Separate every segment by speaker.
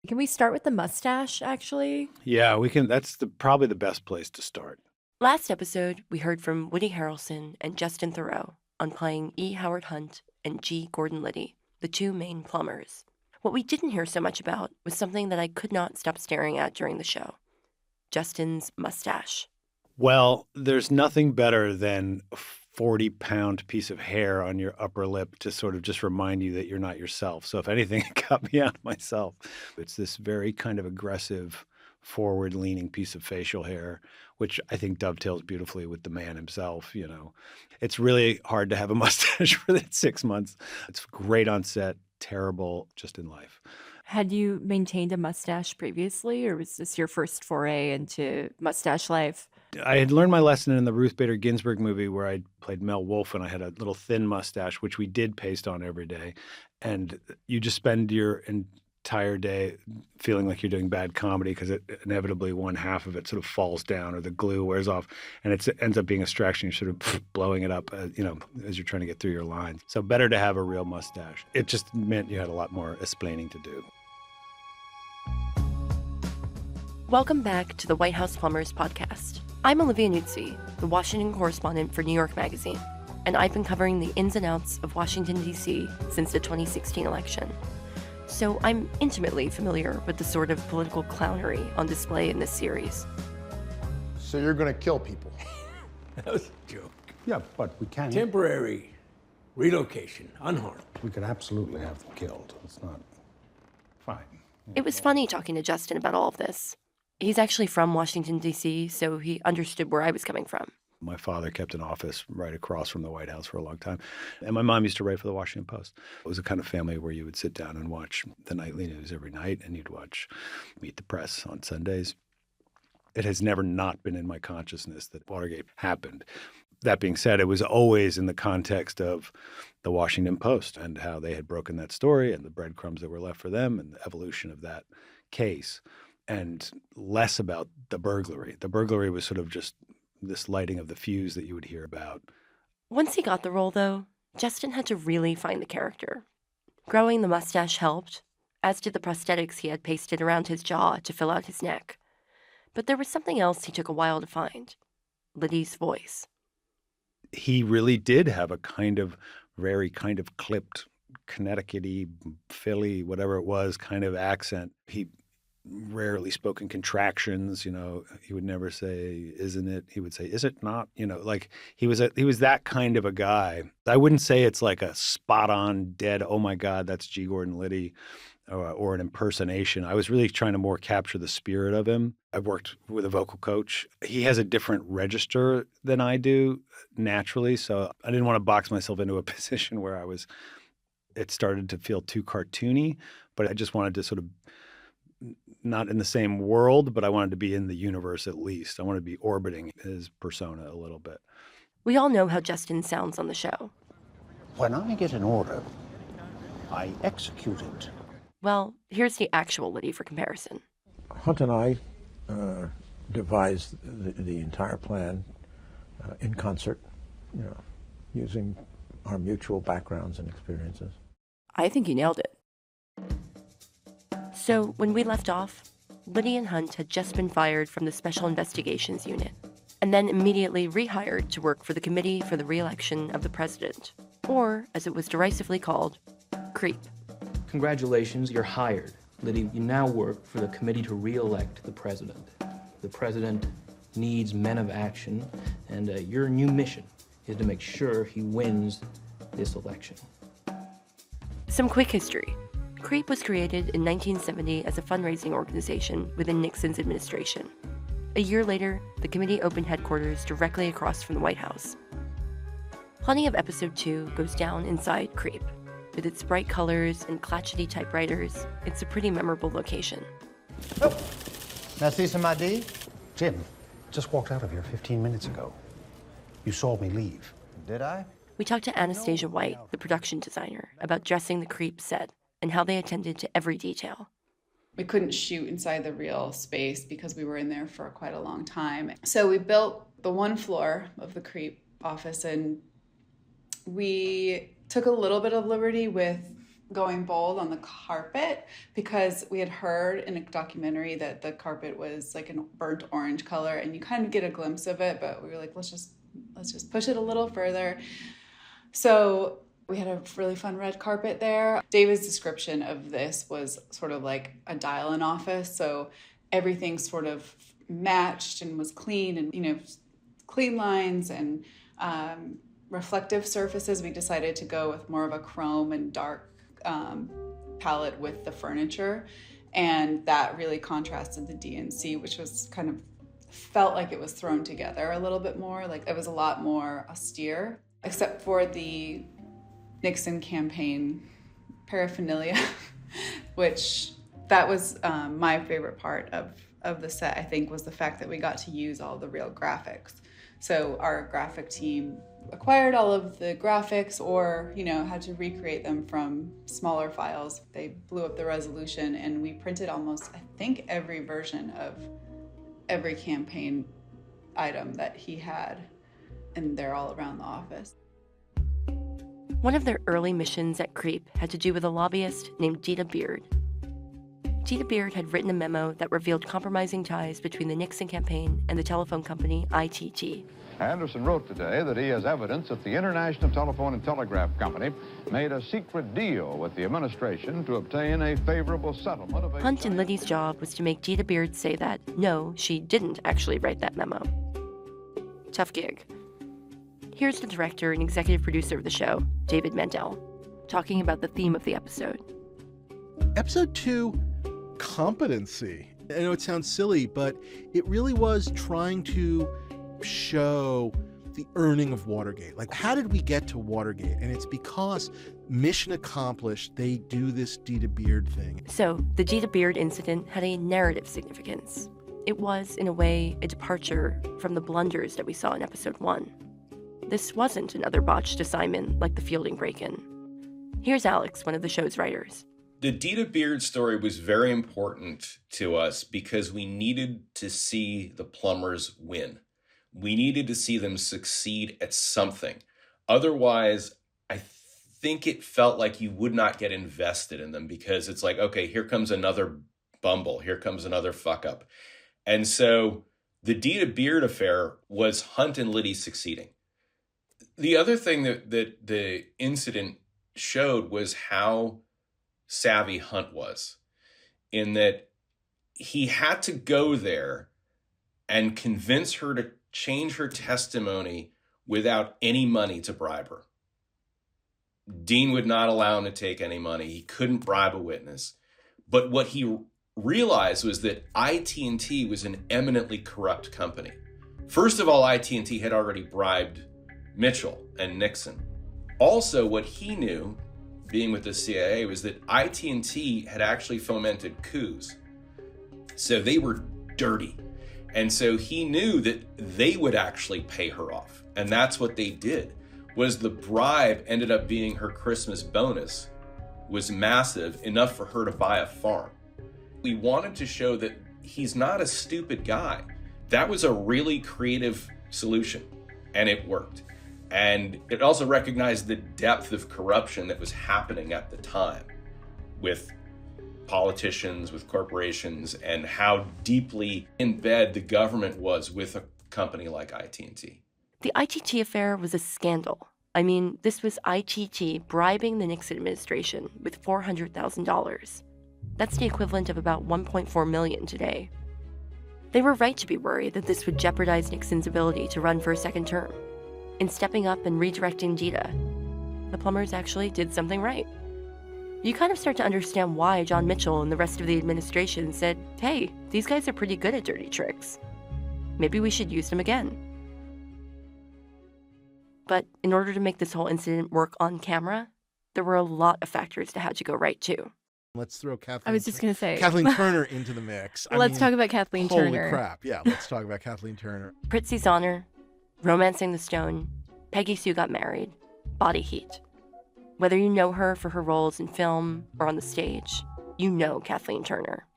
Speaker 1: Can we start with the mustache, actually?
Speaker 2: Yeah, we can. That's probably the best place to start.
Speaker 3: Last episode, we heard from Woody Harrelson and Justin Theroux on playing E. Howard Hunt and G. Gordon Liddy, the two main plumbers. What we didn't hear so much about was something that I could not stop staring at during the show: Justin's mustache.
Speaker 2: Well, there's nothing better than a 40-pound piece of hair on your upper lip to sort of just remind you that you're not yourself. So if anything, it got me out of myself. It's this very kind of aggressive, forward-leaning piece of facial hair, which I think dovetails beautifully with the man himself, you know. It's really hard to have a mustache for that 6 months. It's great on set, terrible just in life.
Speaker 1: Had you maintained a mustache previously, or was this your first foray into mustache life?
Speaker 2: I had learned my lesson in the Ruth Bader Ginsburg movie where I played Mel Wolfe, and I had a little thin mustache, which we did paste on every day. And you just spend your entire day feeling like you're doing bad comedy because inevitably one half of it sort of falls down or the glue wears off, and it ends up being a distraction. You're sort of blowing it up, as you're trying to get through your lines. So better to have a real mustache. It just meant you had a lot more explaining to do.
Speaker 3: Welcome back to the White House Plumbers podcast. I'm Olivia Nuzzi, the Washington correspondent for New York Magazine, and I've been covering the ins and outs of Washington, D.C. since the 2016 election. So I'm intimately familiar with the sort of political clownery on display in this series.
Speaker 4: So you're going to kill people?
Speaker 5: That was a joke.
Speaker 6: Yeah, but we can.
Speaker 5: Temporary relocation, unharmed.
Speaker 6: We could absolutely have them killed. It's not fine.
Speaker 3: It was funny talking to Justin about all of this. He's actually from Washington, D.C., so he understood where I was coming from.
Speaker 2: My father kept an office right across from the White House for a long time. And my mom used to write for the Washington Post. It was a kind of family where you would sit down and watch the nightly news every night, and you'd watch Meet the Press on Sundays. It has never not been in my consciousness that Watergate happened. That being said, it was always in the context of the Washington Post and how they had broken that story and the breadcrumbs that were left for them and the evolution of that case, and less about the burglary. The burglary was sort of just this lighting of the fuse that you would hear about.
Speaker 3: Once he got the role, though, Justin had to really find the character. Growing the mustache helped, as did the prosthetics he had pasted around his jaw to fill out his neck. But there was something else he took a while to find: Liddy's voice.
Speaker 2: He really did have a very kind of clipped, Connecticut-y, Philly, whatever it was, kind of accent. He rarely spoke in contractions, he would never say, isn't it? He would say, is it not? Like he was that kind of a guy. I wouldn't say it's like a spot on dead, oh my God, that's G. Gordon Liddy, or an impersonation. I was really trying to more capture the spirit of him. I've worked with a vocal coach. He has a different register than I do naturally. So I didn't want to box myself into a position where it started to feel too cartoony, but I just wanted to sort of not in the same world, but I wanted to be in the universe at least. I wanted to be orbiting his persona a little bit.
Speaker 3: We all know how Justin sounds on the show.
Speaker 6: When I get an order, I execute it.
Speaker 3: Well, here's the actual Liddy for comparison.
Speaker 7: Hunt and I devised the entire plan in concert, using our mutual backgrounds and experiences.
Speaker 1: I think you nailed it.
Speaker 3: So when we left off, Liddy and Hunt had just been fired from the Special Investigations Unit, and then immediately rehired to work for the Committee for the Re-election of the President, or, as it was derisively called, CREEP.
Speaker 8: Congratulations, you're hired. Liddy, you now work for the Committee to Re-elect the President. The President needs men of action, and your new mission is to make sure he wins this election.
Speaker 3: Some quick history. CREEP was created in 1970 as a fundraising organization within Nixon's administration. A year later, the committee opened headquarters directly across from the White House. Plenty of Episode 2 goes down inside CREEP. With its bright colors and clatchety typewriters, it's a pretty memorable location.
Speaker 9: Oh, now see some ID?
Speaker 6: Jim, just walked out of here 15 minutes ago. You saw me leave.
Speaker 9: Did I?
Speaker 3: We talked to Anastasia White, the production designer, about dressing the CREEP set and how they attended to every detail.
Speaker 10: We couldn't shoot inside the real space because we were in there for quite a long time. So we built the one floor of the CREEP office, and we took a little bit of liberty with going bold on the carpet because we had heard in a documentary that the carpet was like a burnt orange color, and you kind of get a glimpse of it, but we were like, let's just push it a little further. So we had a really fun red carpet there. David's description of this was sort of like a dial-in office, so everything sort of matched and was clean, and clean lines and reflective surfaces. We decided to go with more of a chrome and dark palette with the furniture, and that really contrasted the DNC, which was kind of felt like it was thrown together a little bit more, like it was a lot more austere, except for the Nixon campaign paraphernalia, which that was my favorite part of the set, I think, was the fact that we got to use all the real graphics. So our graphic team acquired all of the graphics or, had to recreate them from smaller files. They blew up the resolution, and we printed almost, I think, every version of every campaign item that he had, and they're all around the office.
Speaker 3: One of their early missions at Creep had to do with a lobbyist named Dita Beard. Dita Beard had written a memo that revealed compromising ties between the Nixon campaign and the telephone company ITT.
Speaker 11: Anderson wrote today that he has evidence that the International Telephone and Telegraph Company made a secret deal with the administration to obtain a favorable settlement of a...
Speaker 3: Hunt and Liddy's job was to make Dita Beard say that, no, she didn't actually write that memo. Tough gig. Here's the director and executive producer of the show, David Mandel, talking about the theme of the episode.
Speaker 12: Episode 2, competency. I know it sounds silly, but it really was trying to show the earning of Watergate. Like, how did we get to Watergate? And it's because, mission accomplished, they do this Dita Beard thing.
Speaker 3: So, the Dita Beard incident had a narrative significance. It was, in a way, a departure from the blunders that we saw in episode 1. This wasn't another botched assignment like the Fielding break-in. Here's Alex, one of the show's writers.
Speaker 13: The Dita Beard story was very important to us because we needed to see the plumbers win. We needed to see them succeed at something. Otherwise, I think it felt like you would not get invested in them because it's like, okay, here comes another bumble. Here comes another fuck up. And so the Dita Beard affair was Hunt and Liddy succeeding. The other thing that the incident showed was how savvy Hunt was, in that he had to go there and convince her to change her testimony without any money to bribe her. Dean would not allow him to take any money. He couldn't bribe a witness. But what he realized was that IT&T was an eminently corrupt company. First of all, IT&T had already bribed Mitchell and Nixon. Also, what he knew, being with the CIA, was that IT&T had actually fomented coups. So they were dirty. And so he knew that they would actually pay her off. And that's what they did, was the bribe ended up being her Christmas bonus, was massive, enough for her to buy a farm. We wanted to show that he's not a stupid guy. That was a really creative solution, and it worked. And it also recognized the depth of corruption that was happening at the time with politicians, with corporations, and how deeply in bed the government was with a company like IT&T.
Speaker 3: The ITT affair was a scandal. I mean, this was ITT bribing the Nixon administration with $400,000. That's the equivalent of about $1.4 million today. They were right to be worried that this would jeopardize Nixon's ability to run for a second term. In stepping up and redirecting Dita, the plumbers actually did something right. You kind of start to understand why John Mitchell and the rest of the administration said, hey, these guys are pretty good at dirty tricks. Maybe we should use them again. But in order to make this whole incident work on camera, there were a lot of factors that had to go right too.
Speaker 12: Let's throw Kathleen.
Speaker 1: I was just going to say
Speaker 12: Kathleen Turner into the mix.
Speaker 1: Let's talk about Kathleen Turner.
Speaker 12: Holy crap. Yeah, let's talk about Kathleen Turner.
Speaker 3: Pritzi's Honor, Romancing the Stone, Peggy Sue Got Married, Body Heat. Whether you know her for her roles in film or on the stage, you know Kathleen Turner.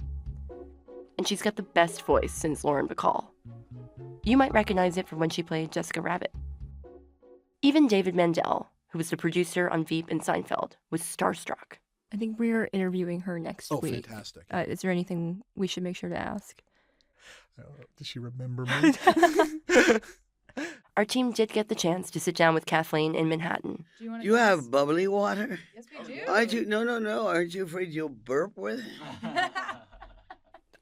Speaker 3: And she's got the best voice since Lauren Bacall. You might recognize it from when she played Jessica Rabbit. Even David Mandel, who was the producer on Veep and Seinfeld, was starstruck.
Speaker 1: I think we're interviewing her next
Speaker 12: Oh,
Speaker 1: week.
Speaker 12: fantastic.
Speaker 1: Is there anything we should make sure to ask?
Speaker 12: Does she remember me?
Speaker 3: Our team did get the chance to sit down with Kathleen in Manhattan.
Speaker 14: You have bubbly water?
Speaker 10: Yes, we do.
Speaker 14: Aren't you? No. Aren't you afraid you'll burp with it?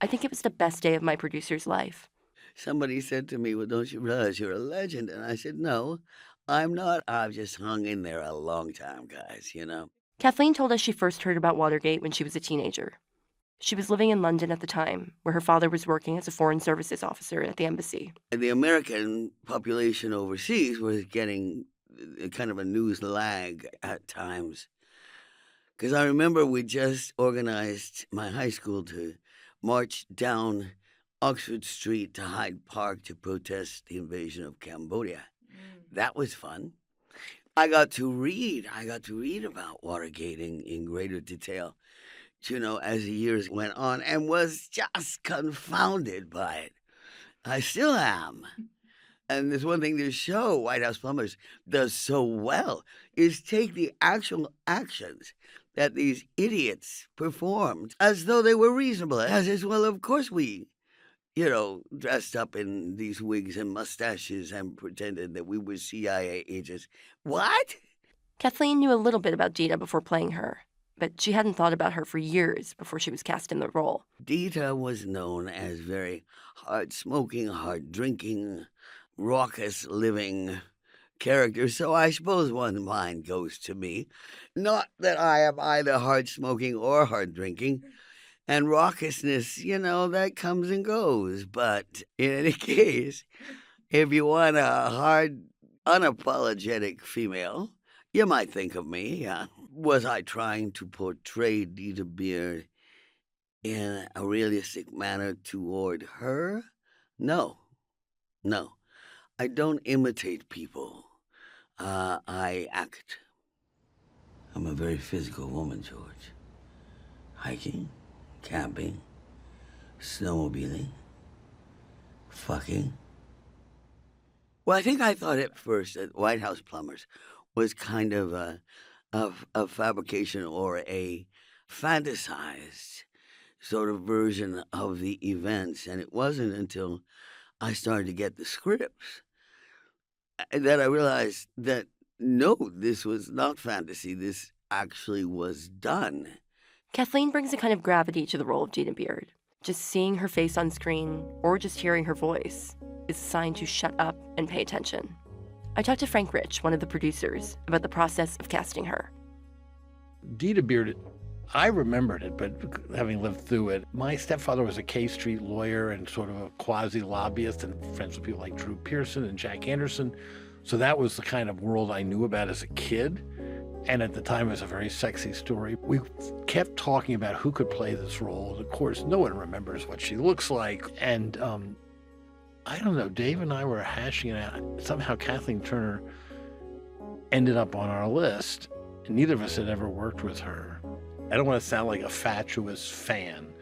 Speaker 3: I think it was the best day of my producer's life.
Speaker 14: Somebody said to me, well, don't you realize you're a legend? And I said, no, I'm not. I've just hung in there a long time, guys, you know.
Speaker 3: Kathleen told us she first heard about Watergate when she was a teenager. She was living in London at the time, where her father was working as a foreign services officer at the embassy.
Speaker 14: The American population overseas was getting kind of a news lag at times. Because I remember we just organized my high school to march down Oxford Street to Hyde Park to protest the invasion of Cambodia. That was fun. I got to read about Watergate in greater detail, you know, as the years went on, and was just confounded by it. I still am. And there's one thing this show, White House Plumbers, does so well, is take the actual actions that these idiots performed as though they were reasonable. As well, of course we, you know, dressed up in these wigs and mustaches and pretended that we were CIA agents. What?
Speaker 3: Kathleen knew a little bit about Dita before playing her, but she hadn't thought about her for years before she was cast in the role.
Speaker 14: Dita was known as very hard-smoking, hard-drinking, raucous living character, so I suppose one mind goes to me. Not that I am either hard-smoking or hard-drinking, and raucousness, you know, that comes and goes. But in any case, if you want a hard, unapologetic female, you might think of me. Was I trying to portray Dita Beard in a realistic manner toward her? No. I don't imitate people. I act. I'm a very physical woman, George. Hiking, camping, snowmobiling, fucking. Well, I think I thought at first that White House Plumbers was kind of a fabrication or a fantasized sort of version of the events. And it wasn't until I started to get the scripts that I realized that, no, this was not fantasy. This actually was done.
Speaker 3: Kathleen brings a kind of gravity to the role of Dita Beard. Just seeing her face on screen, or just hearing her voice, is a sign to shut up and pay attention. I talked to Frank Rich, one of the producers, about the process of casting her.
Speaker 7: Dita Beard, I remembered it, but having lived through it, my stepfather was a K Street lawyer and sort of a quasi-lobbyist and friends with people like Drew Pearson and Jack Anderson. So that was the kind of world I knew about as a kid. And at the time, it was a very sexy story. We kept talking about who could play this role. And of course, no one remembers what she looks like. And I don't know, Dave and I were hashing it out. Somehow Kathleen Turner ended up on our list. And neither of us had ever worked with her. I don't want to sound like a fatuous fan,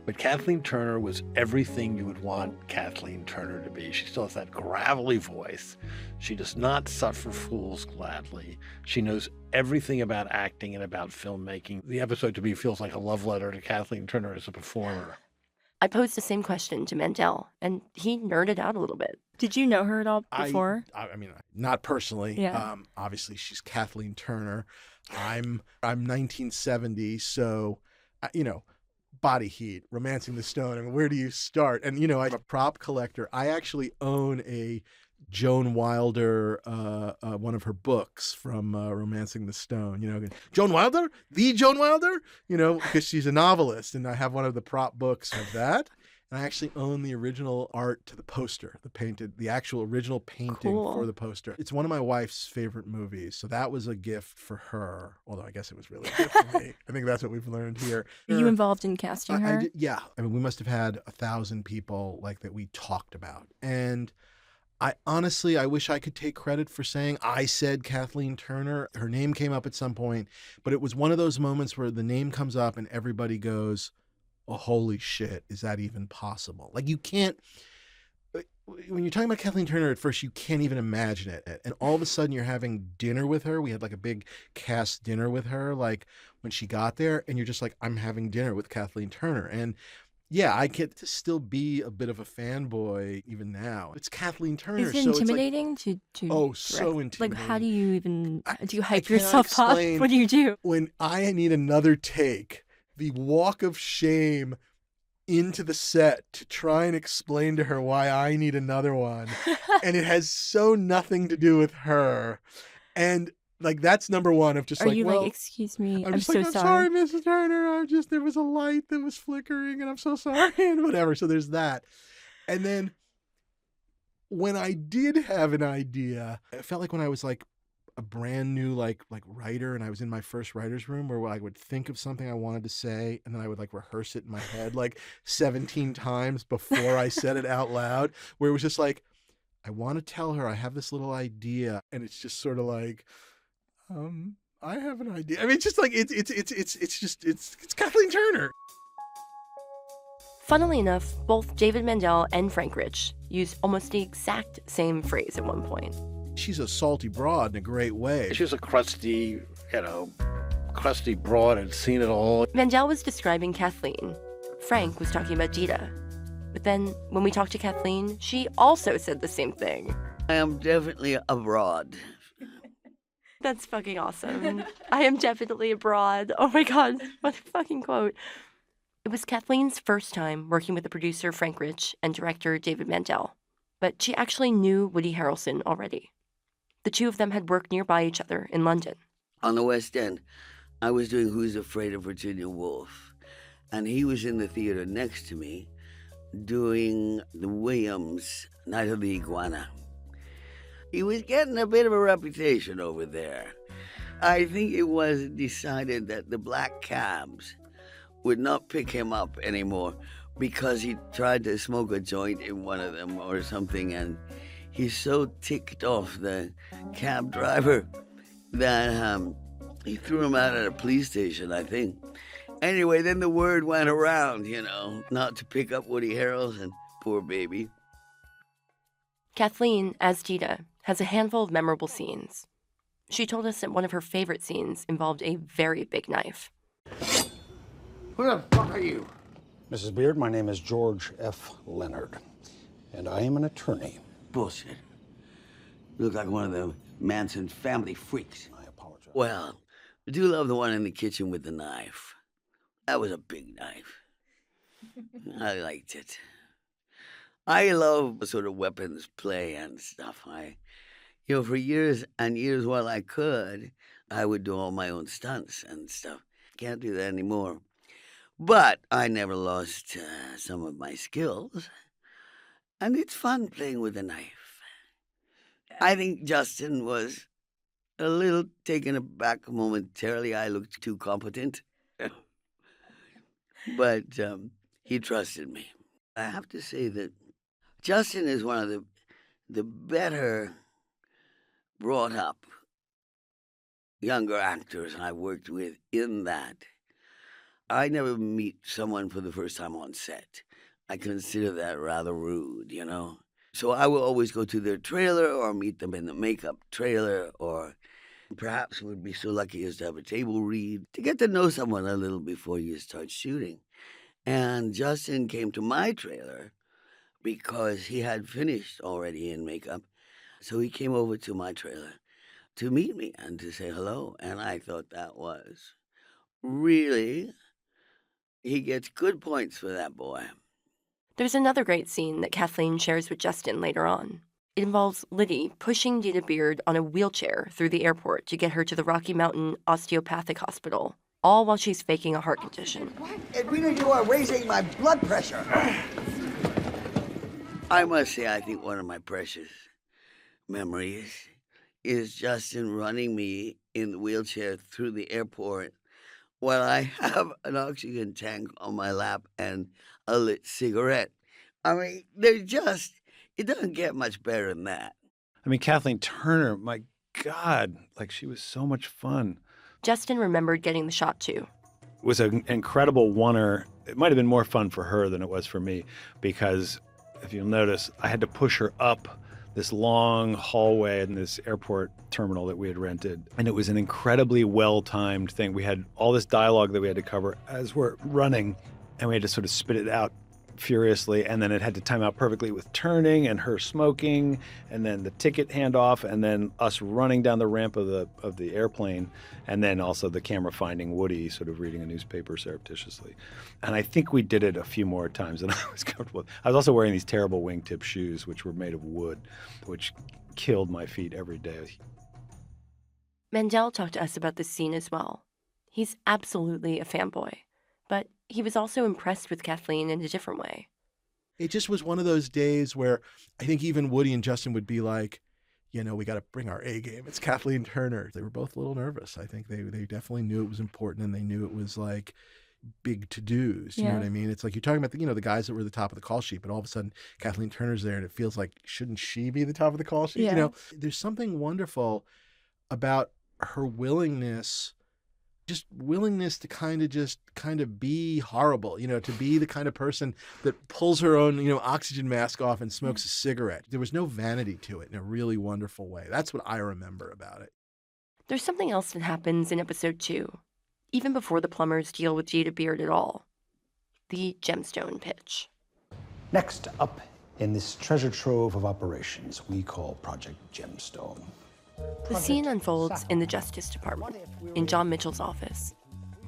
Speaker 7: but Kathleen Turner was everything you would want Kathleen Turner to be. She still has that gravelly voice. She does not suffer fools gladly. She knows everything about acting and about filmmaking. The episode to me feels like a love letter to Kathleen Turner as a performer.
Speaker 3: I posed the same question to Mandel, and he nerded out a little bit.
Speaker 1: Did you know her at all before?
Speaker 12: I mean, not personally.
Speaker 1: Yeah.
Speaker 12: Obviously, she's Kathleen Turner. I'm 1970, so, you know, Body Heat, Romancing the Stone. I mean, where do you start? And, you know, I'm a prop collector. I actually own a Joan Wilder, one of her books from Romancing the Stone. You know, Joan Wilder? The Joan Wilder? You know, because she's a novelist, and I have one of the prop books of that. And I actually own the original art to the poster, the actual original painting for the poster. It's one of my wife's favorite movies, so that was a gift for her. Although I guess it was really a gift for me. I think that's what we've learned here.
Speaker 1: Were you involved in casting her?
Speaker 12: Yeah. I mean, we must have had 1,000 people like that we talked about. And I honestly wish I could take credit for saying I said Kathleen Turner. Her name came up at some point, but it was one of those moments where the name comes up and everybody goes, oh, holy shit, is that even possible? Like, you can't, when you're talking about Kathleen Turner, at first you can't even imagine it. And all of a sudden you're having dinner with her. We had like a big cast dinner with her, like when she got there, and you're just like, I'm having dinner with Kathleen Turner. And yeah, I get to still be a bit of a fanboy even now. It's Kathleen Turner.
Speaker 1: Is it intimidating to
Speaker 12: Oh, so
Speaker 1: direct?
Speaker 12: intimidating.
Speaker 1: Like, how do you even, do you hype
Speaker 12: cannot
Speaker 1: yourself up?
Speaker 12: explain.
Speaker 1: What do you do?
Speaker 12: When I need another take, the walk of shame into the set to try and explain to her why I need another one. And it has so nothing to do with her. And like, that's number one of just
Speaker 1: Are
Speaker 12: like,
Speaker 1: you
Speaker 12: well,
Speaker 1: like, excuse me,
Speaker 12: I'm
Speaker 1: I'm
Speaker 12: just
Speaker 1: so
Speaker 12: like, I'm
Speaker 1: sorry.
Speaker 12: Mrs. Turner. There was a light that was flickering and I'm so sorry and whatever. So there's that. And then when I did have an idea, it felt like when I was like a brand new like writer and I was in my first writer's room where I would think of something I wanted to say and then I would like rehearse it in my head like 17 times before I said it out loud, where it was just like, I want to tell her I have this little idea, and it's just sort of like, I have an idea. I mean, it's just like it's Kathleen Turner.
Speaker 3: Funnily enough, both David Mandel and Frank Rich used almost the exact same phrase at one point.
Speaker 12: She's a salty broad in a great way.
Speaker 7: She's a crusty broad and seen it all.
Speaker 3: Mandel was describing Kathleen. Frank was talking about Dita. But then, when we talked to Kathleen, she also said the same thing.
Speaker 14: I am definitely a broad.
Speaker 3: That's fucking awesome. I am definitely a broad. Oh my God, what a fucking quote. It was Kathleen's first time working with the producer Frank Rich and director David Mandel. But she actually knew Woody Harrelson already. The two of them had worked nearby each other in London.
Speaker 14: On the West End, I was doing Who's Afraid of Virginia Woolf, and he was in the theater next to me doing the Williams Night of the Iguana. He was getting a bit of a reputation over there. I think it was decided that the black cabs would not pick him up anymore because he tried to smoke a joint in one of them or something, and he's so ticked off the cab driver that he threw him out at a police station, I think. Anyway, then the word went around, not to pick up Woody Harrelson, poor baby.
Speaker 3: Kathleen, as Dita, has a handful of memorable scenes. She told us that one of her favorite scenes involved a very big knife.
Speaker 6: Who the fuck are you? Mrs. Beard, my name is George F. Leonard, and I am an attorney.
Speaker 14: Bullshit. You look like one of the Manson family freaks.
Speaker 6: I apologize.
Speaker 14: Well, I do love the one in the kitchen with the knife. That was a big knife. I liked it. I love sort of weapons play and stuff. For years and years while I could, I would do all my own stunts and stuff. Can't do that anymore. But I never lost some of my skills. And it's fun playing with a knife. I think Justin was a little taken aback momentarily. I looked too competent. But he trusted me. I have to say that Justin is one of the better brought up younger actors I worked with in that. I never meet someone for the first time on set. I consider that rather rude, So I will always go to their trailer or meet them in the makeup trailer, or perhaps would be so lucky as to have a table read to get to know someone a little before you start shooting. And Justin came to my trailer because he had finished already in makeup. So he came over to my trailer to meet me and to say hello. And I thought that was really, he gets good points for that boy.
Speaker 3: There's another great scene that Kathleen shares with Justin later on. It involves Liddy pushing Dita Beard on a wheelchair through the airport to get her to the Rocky Mountain Osteopathic Hospital, all while she's faking a heart condition.
Speaker 14: Edwina, you are raising my blood pressure. I must say, I think one of my precious memories is Justin running me in the wheelchair through the airport while I have an oxygen tank on my lap and a lit cigarette. I mean, it doesn't get much better than that.
Speaker 2: I mean, Kathleen Turner, my God, she was so much fun.
Speaker 3: Justin remembered getting the shot too.
Speaker 2: It was an incredible oneer. It might have been more fun for her than it was for me because if you'll notice, I had to push her up this long hallway in this airport terminal that we had rented. And it was an incredibly well-timed thing. We had all this dialogue that we had to cover as we're running, and we had to sort of spit it out furiously, and then it had to time out perfectly with turning and her smoking, and then the ticket handoff, and then us running down the ramp of the airplane, and then also the camera finding Woody sort of reading a newspaper surreptitiously. And I think we did it a few more times than I was comfortable with. I was also wearing these terrible wingtip shoes, which were made of wood, which killed my feet every day.
Speaker 3: Mandel talked to us about this scene as well. He's absolutely a fanboy, but he was also impressed with Kathleen in a different way.
Speaker 12: It just was one of those days where I think even Woody and Justin would be like, you know, we got to bring our A game. It's Kathleen Turner. They were both a little nervous. I think they definitely knew it was important, and they knew it was like big to-dos. You know what I mean? It's like you're talking about the guys that were at the top of the call sheet, but all of a sudden Kathleen Turner's there, and it feels like, shouldn't she be the top of the call sheet? You know, there's something wonderful about her willingness to kind of be horrible, to be the kind of person that pulls her own, oxygen mask off and smokes a cigarette. There was no vanity to it in a really wonderful way. That's what I remember about it.
Speaker 3: There's something else that happens in episode 2, even before the plumbers deal with Dita Beard at all. The Gemstone pitch.
Speaker 6: Next up in this treasure trove of operations we call Project Gemstone.
Speaker 3: The scene unfolds in the Justice Department, in John Mitchell's office.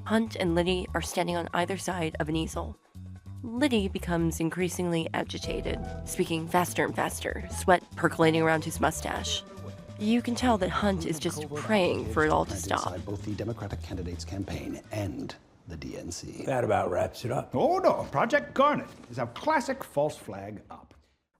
Speaker 3: Hunt and Liddy are standing on either side of an easel. Liddy becomes increasingly agitated, speaking faster and faster, sweat percolating around his mustache. You can tell that Hunt is just praying for it all to stop.
Speaker 6: Both the Democratic candidates' campaign and the DNC.
Speaker 5: That about wraps it up.
Speaker 15: Oh no, Project Garnet is a classic false flag up.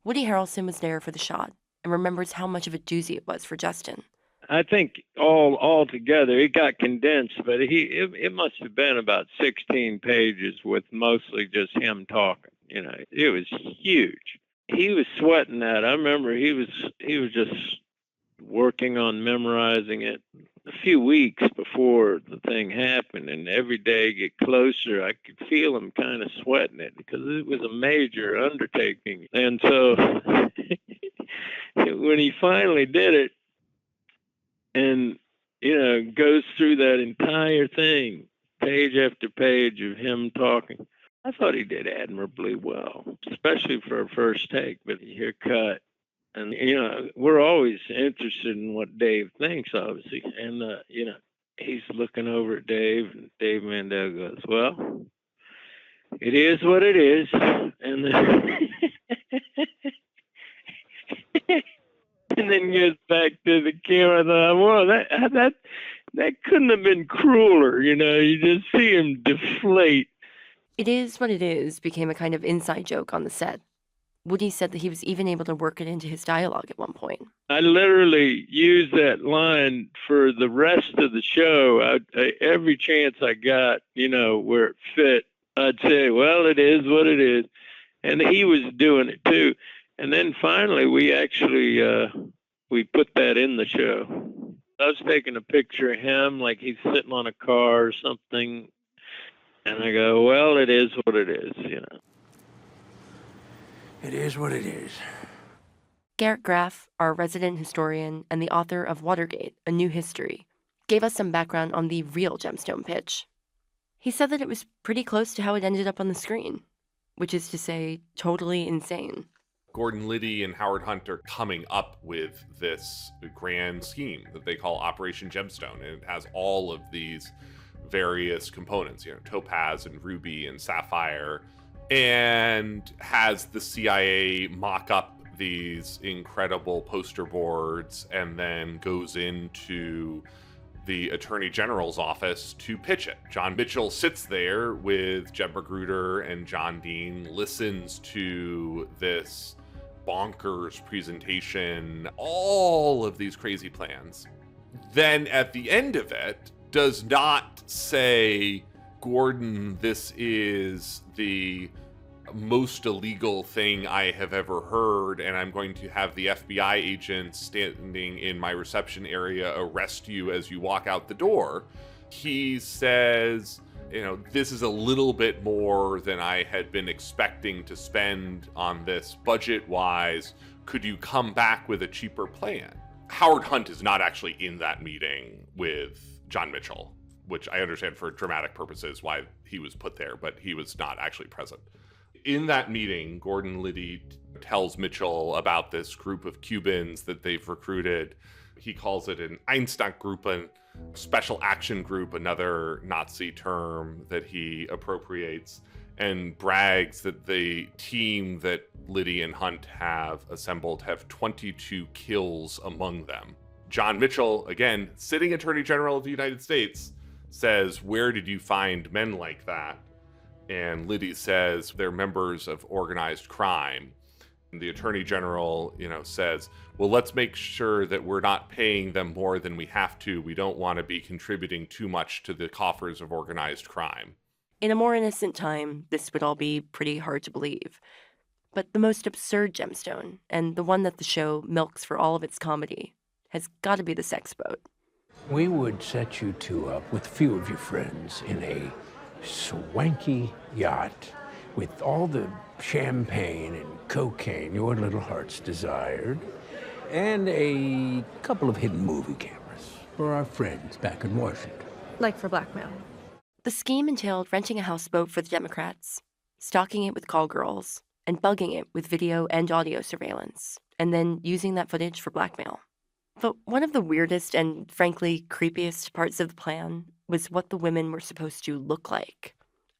Speaker 3: Woody Harrelson was there for the shot and remembers how much of a doozy it was for Justin.
Speaker 16: I think all together it got condensed, but it must have been about 16 pages with mostly just him talking. It was huge. He was sweating that. I remember he was just working on memorizing it a few weeks before the thing happened, and every day get closer, I could feel him kind of sweating it because it was a major undertaking. And so when he finally did it, and, goes through that entire thing, page after page of him talking, I thought he did admirably well, especially for a first take, but you hear cut. And, we're always interested in what Dave thinks, obviously. And, he's looking over at Dave, and Dave Mandel goes, well, it is what it is. And and then goes back to the camera. I thought, well, that couldn't have been crueler. You just see him deflate.
Speaker 3: It is what it is became a kind of inside joke on the set. Woody said that he was even able to work it into his dialogue at one point.
Speaker 16: I literally used that line for the rest of the show. Every chance I got, where it fit, I'd say, well, it is what it is. And he was doing it too. And then finally, we actually, we put that in the show. I was taking a picture of him like he's sitting on a car or something. And I go, well, it is what it is,
Speaker 5: It is what it is.
Speaker 3: Garrett Graff, our resident historian and the author of Watergate, A New History, gave us some background on the real Gemstone pitch. He said that it was pretty close to how it ended up on the screen, which is to say, totally insane.
Speaker 17: Gordon Liddy and Howard Hunt are coming up with this grand scheme that they call Operation Gemstone, and it has all of these various components, topaz and ruby and sapphire, and has the CIA mock up these incredible poster boards and then goes into the Attorney General's office to pitch it. John Mitchell sits there with Jeb Magruder and John Dean, listens to this bonkers presentation, all of these crazy plans. Then at the end of it, does not say, Gordon, this is the most illegal thing I have ever heard, and I'm going to have the FBI agents standing in my reception area arrest you as you walk out the door. He says, this is a little bit more than I had been expecting to spend on this budget-wise. Could you come back with a cheaper plan? Howard Hunt is not actually in that meeting with John Mitchell, which I understand for dramatic purposes why he was put there, but he was not actually present. In that meeting, Gordon Liddy tells Mitchell about this group of Cubans that they've recruited. He calls it an Einsatzgruppen, special action group, another Nazi term that he appropriates, and brags that the team that Liddy and Hunt have assembled have 22 kills among them. John Mitchell, again, sitting Attorney General of the United States, says, "Where did you find men like that?" And Liddy says, "They're members of organized crime." And the Attorney General, says, "Well, let's make sure that we're not paying them more than we have to. We don't want to be contributing too much to the coffers of organized crime."
Speaker 3: In a more innocent time, this would all be pretty hard to believe. But the most absurd gemstone, and the one that the show milks for all of its comedy, has got to be the sex boat.
Speaker 5: We would set you two up with a few of your friends in a swanky yacht with all the champagne and cocaine your little hearts desired, and a couple of hidden movie cameras for our friends back in Washington.
Speaker 18: Like for blackmail.
Speaker 3: The scheme entailed renting a houseboat for the Democrats, stocking it with call girls, and bugging it with video and audio surveillance, and then using that footage for blackmail. But one of the weirdest and, frankly, creepiest parts of the plan was what the women were supposed to look like.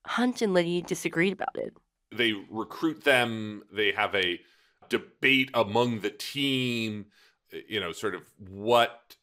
Speaker 3: Hunt and Liddy disagreed about it.
Speaker 17: They recruit them, they have a debate among the team, sort of what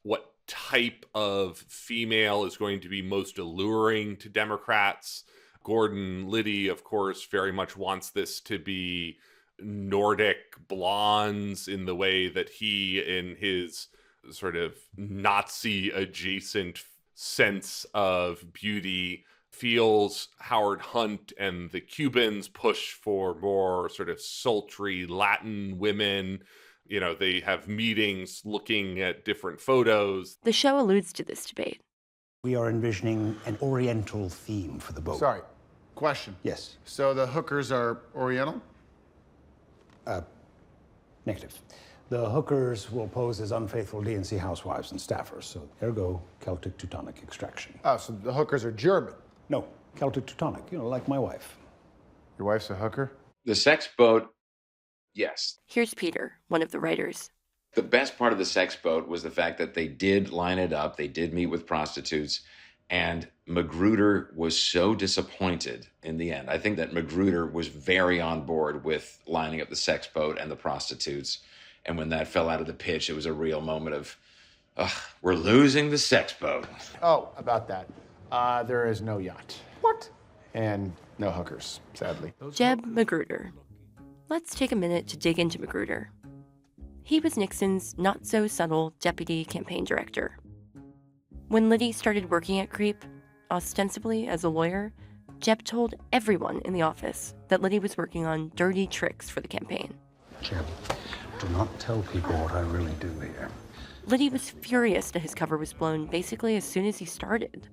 Speaker 17: type of female is going to be most alluring to Democrats. Gordon Liddy, of course, very much wants this to be Nordic blondes in the way that he, in his sort of Nazi-adjacent sense of beauty, feels. Howard Hunt and the Cubans push for more sort of sultry Latin women. They have meetings looking at different photos.
Speaker 3: The show alludes to this debate.
Speaker 6: We are envisioning an Oriental theme for the boat.
Speaker 4: Sorry, question.
Speaker 6: Yes.
Speaker 4: So the hookers are Oriental?
Speaker 6: Negative. The hookers will pose as unfaithful DNC housewives and staffers, so ergo Celtic Teutonic extraction.
Speaker 4: Oh, so the hookers are German?
Speaker 6: No, Celtic Teutonic, like my wife.
Speaker 4: Your wife's a hooker?
Speaker 19: The sex boat, yes.
Speaker 3: Here's Peter, one of the writers.
Speaker 19: The best part of the sex boat was the fact that they did line it up. They did meet with prostitutes. And Magruder was so disappointed in the end. I think that Magruder was very on board with lining up the sex boat and the prostitutes. And when that fell out of the pitch, it was a real moment of, we're losing the sex boat.
Speaker 4: Oh, about that. There is no yacht. What? And no hookers, sadly.
Speaker 3: Jeb Magruder. Let's take a minute to dig into Magruder. He was Nixon's not-so-subtle deputy campaign director. When Liddy started working at Creep, ostensibly as a lawyer, Jeb told everyone in the office that Liddy was working on dirty tricks for the campaign.
Speaker 6: Jeb, do not tell people what I really do here.
Speaker 3: Liddy was furious that his cover was blown basically as soon as he started.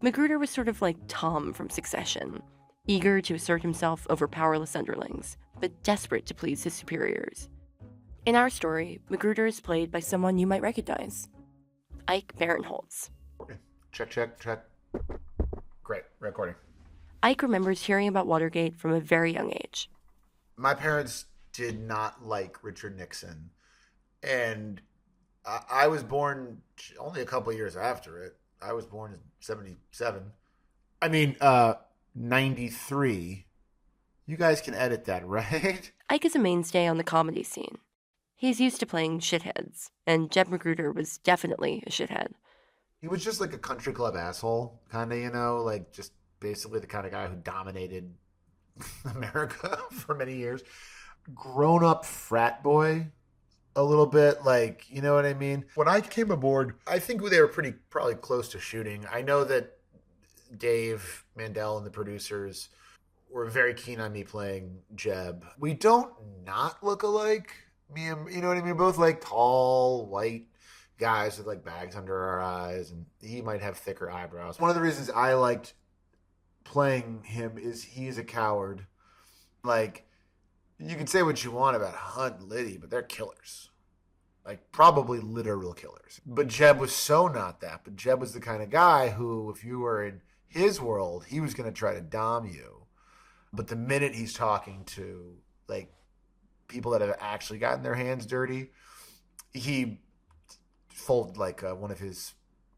Speaker 3: Magruder was sort of like Tom from Succession, eager to assert himself over powerless underlings, but desperate to please his superiors. In our story, Magruder is played by someone you might recognize, Ike Barinholtz.
Speaker 4: Check. Great, recording.
Speaker 3: Ike remembers hearing about Watergate from a very young age.
Speaker 20: My parents did not like Richard Nixon, and I was born only a couple years after it. I was born in 77. 93. You guys can edit that, right?
Speaker 3: Ike is a mainstay on the comedy scene. He's used to playing shitheads, and Jeb Magruder was definitely a shithead.
Speaker 20: He was just like a country club asshole, kind of, like just basically the kind of guy who dominated America for many years. Grown-up frat boy, a little bit, like, you know what I mean? When I came aboard, I think they were probably close to shooting. I know that Dave, Mandel, and the producers were very keen on me playing Jeb. We don't not look alike. Me and, you know what I mean? Both like tall, white guys with like bags under our eyes, and he might have thicker eyebrows. One of the reasons I liked playing him he is a coward. Like, you can say what you want about Hunt and Liddy, but they're killers. Like, probably literal killers. But Jeb was so not that. But Jeb was the kind of guy who, if you were in his world, he was going to try to dom you. But the minute he's talking to, like, people that have actually gotten their hands dirty, he folded like one of his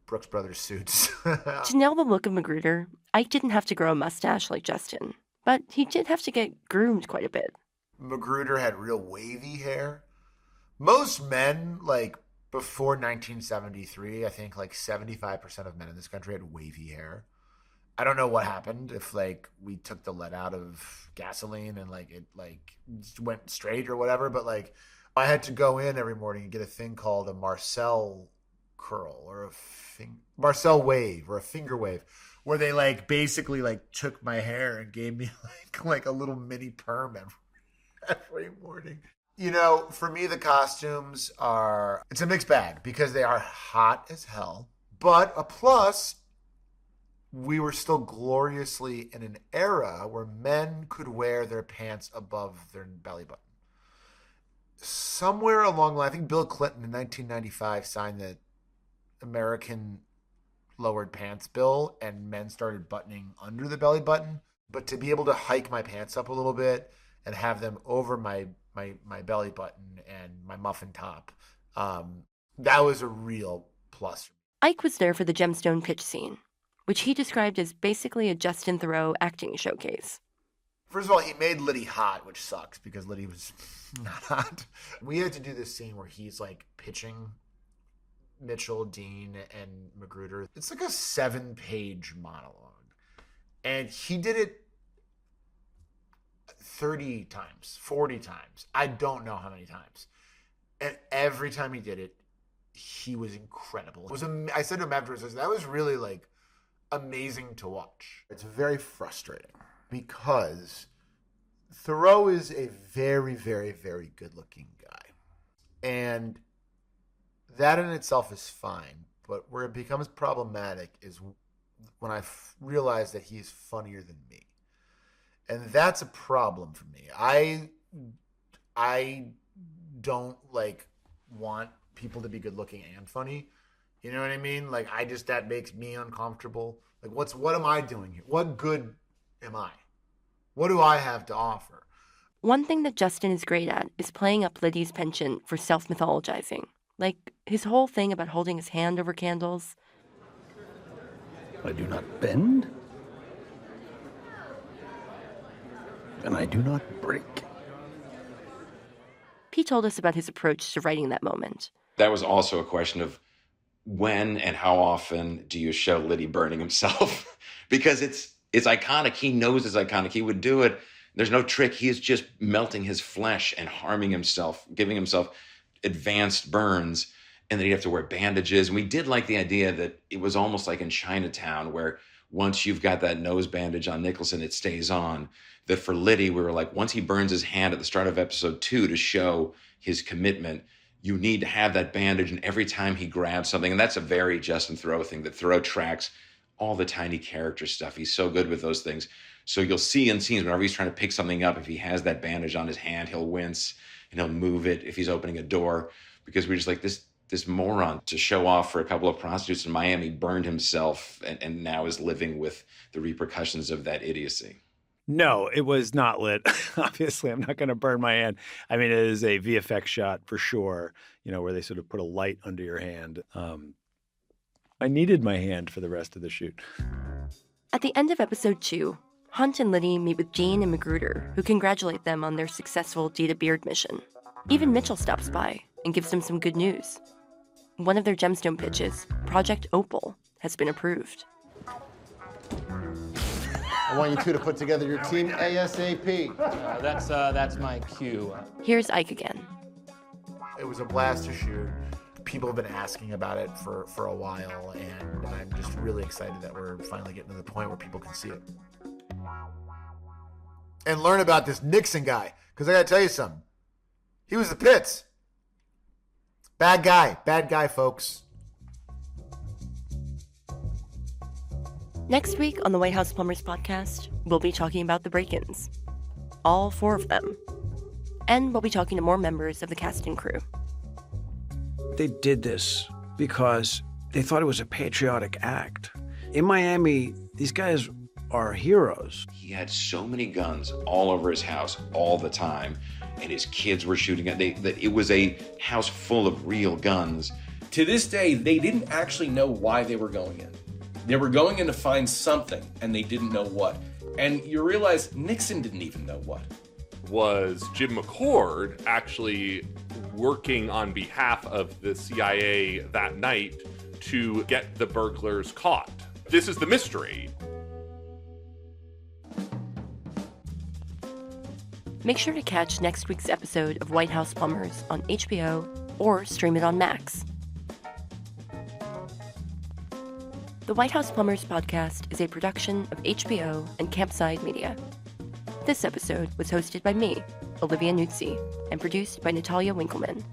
Speaker 20: Brooks Brothers suits.
Speaker 3: To nail the look of Magruder, Ike didn't have to grow a mustache like Justin, but he did have to get groomed quite a bit.
Speaker 20: Magruder had real wavy hair. Most men, like, before 1973, I think like 75% of men in this country had wavy hair. I don't know what happened, if like we took the lead out of gasoline and like it like went straight or whatever, but like I had to go in every morning and get a thing called a Marcel curl or a Marcel wave or a finger wave, where they like basically like took my hair and gave me like a little mini perm every morning. You know, for me, the costumes it's a mixed bag because they are hot as hell, but a plus, we were still gloriously in an era where men could wear their pants above their belly button. Somewhere along the line, I think Bill Clinton in 1995 signed the American lowered pants bill, and men started buttoning under the belly button. But to be able to hike my pants up a little bit and have them over my belly button and my muffin top, that was a real plus.
Speaker 3: Ike was there for the Gemstone pitch scene, which he described as basically a Justin Theroux acting showcase.
Speaker 20: First of all, he made Liddy hot, which sucks because Liddy was not hot. We had to do this scene where he's like pitching Mitchell, Dean, and Magruder. It's like a 7-page monologue. And he did it 30 times, 40 times. I don't know how many times. And every time he did it, he was incredible. I said to him afterwards, that was really like amazing to watch. It's very frustrating because Theroux is a very, very, very good-looking guy. And that in itself is fine. But where it becomes problematic is when I realize that he's funnier than me. And that's a problem for me. I don't like want people to be good-looking and funny. You know what I mean? Like, that makes me uncomfortable. Like, what am I doing here? What good am I? What do I have to offer?
Speaker 3: One thing that Justin is great at is playing up Liddy's penchant for self-mythologizing. Like his whole thing about holding his hand over candles.
Speaker 6: I do not bend, and I do not break.
Speaker 3: Pete told us about his approach to writing that moment.
Speaker 19: That was also a question of when and how often do you show Liddy burning himself? Because it's iconic. He knows it's iconic. He would do it. There's no trick. He is just melting his flesh and harming himself, giving himself advanced burns, and then he'd have to wear bandages. And we did like the idea that it was almost like in Chinatown, where once you've got that nose bandage on Nicholson, it stays on. That for Liddy, we were like, once he burns his hand at the start of episode 2 to show his commitment, you need to have that bandage, and every time he grabs something, and that's a very Justin Theroux thing, that Theroux tracks all the tiny character stuff. He's so good with those things. So you'll see in scenes, whenever he's trying to pick something up, if he has that bandage on his hand, he'll wince, and he'll move it if he's opening a door, because we're just like, this moron to show off for a couple of prostitutes in Miami burned himself and now is living with the repercussions of that idiocy.
Speaker 2: No, it was not lit. Obviously, I'm not going to burn my hand. I mean, it is a VFX shot for sure, where they sort of put a light under your hand. I needed my hand for the rest of the shoot.
Speaker 3: At the end of episode 2, Hunt and Liddy meet with Dean and Magruder, who congratulate them on their successful Dita Beard mission. Even Mitchell stops by and gives them some good news. One of their Gemstone pitches, Project Opal, has been approved.
Speaker 9: I want you two to put together your team ASAP.
Speaker 8: That's my cue.
Speaker 3: Here's Ike again.
Speaker 20: It was a blast to shoot. People have been asking about it for a while, and I'm just really excited that we're finally getting to the point where people can see it. And learn about this Nixon guy, because I got to tell you something. He was the pits. Bad guy, folks.
Speaker 3: Next week on the White House Plumbers podcast, we'll be talking about the break-ins. All 4 of them. And we'll be talking to more members of the cast and crew.
Speaker 6: They did this because they thought it was a patriotic act. In Miami, these guys are heroes.
Speaker 19: He had so many guns all over his house all the time, and his kids were shooting at it was a house full of real guns.
Speaker 13: To this day, they didn't actually know why they were going in. They were going in to find something, and they didn't know what. And you realize Nixon didn't even know what.
Speaker 17: Was Jim McCord actually working on behalf of the CIA that night to get the burglars caught? This is the mystery.
Speaker 3: Make sure to catch next week's episode of White House Plumbers on HBO or stream it on Max. The White House Plumbers podcast is a production of HBO and Campside Media. This episode was hosted by me, Olivia Nuzzi, and produced by Natalia Winkleman.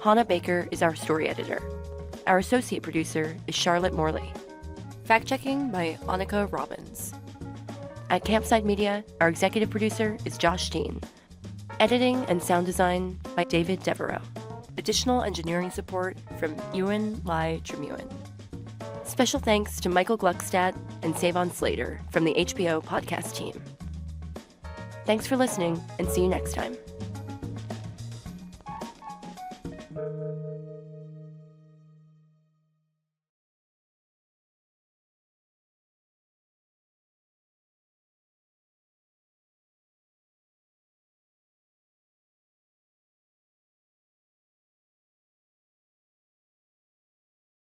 Speaker 3: Hannah Baker is our story editor. Our associate producer is Charlotte Morley. Fact-checking by Annika Robbins. At Campside Media, our executive producer is Josh Dean. Editing and sound design by David Devereaux. Additional engineering support from Ewan Lai Tremewen. Special thanks to Michael Gluckstadt and Savon Slater from the HBO podcast team. Thanks for listening, and see you next time.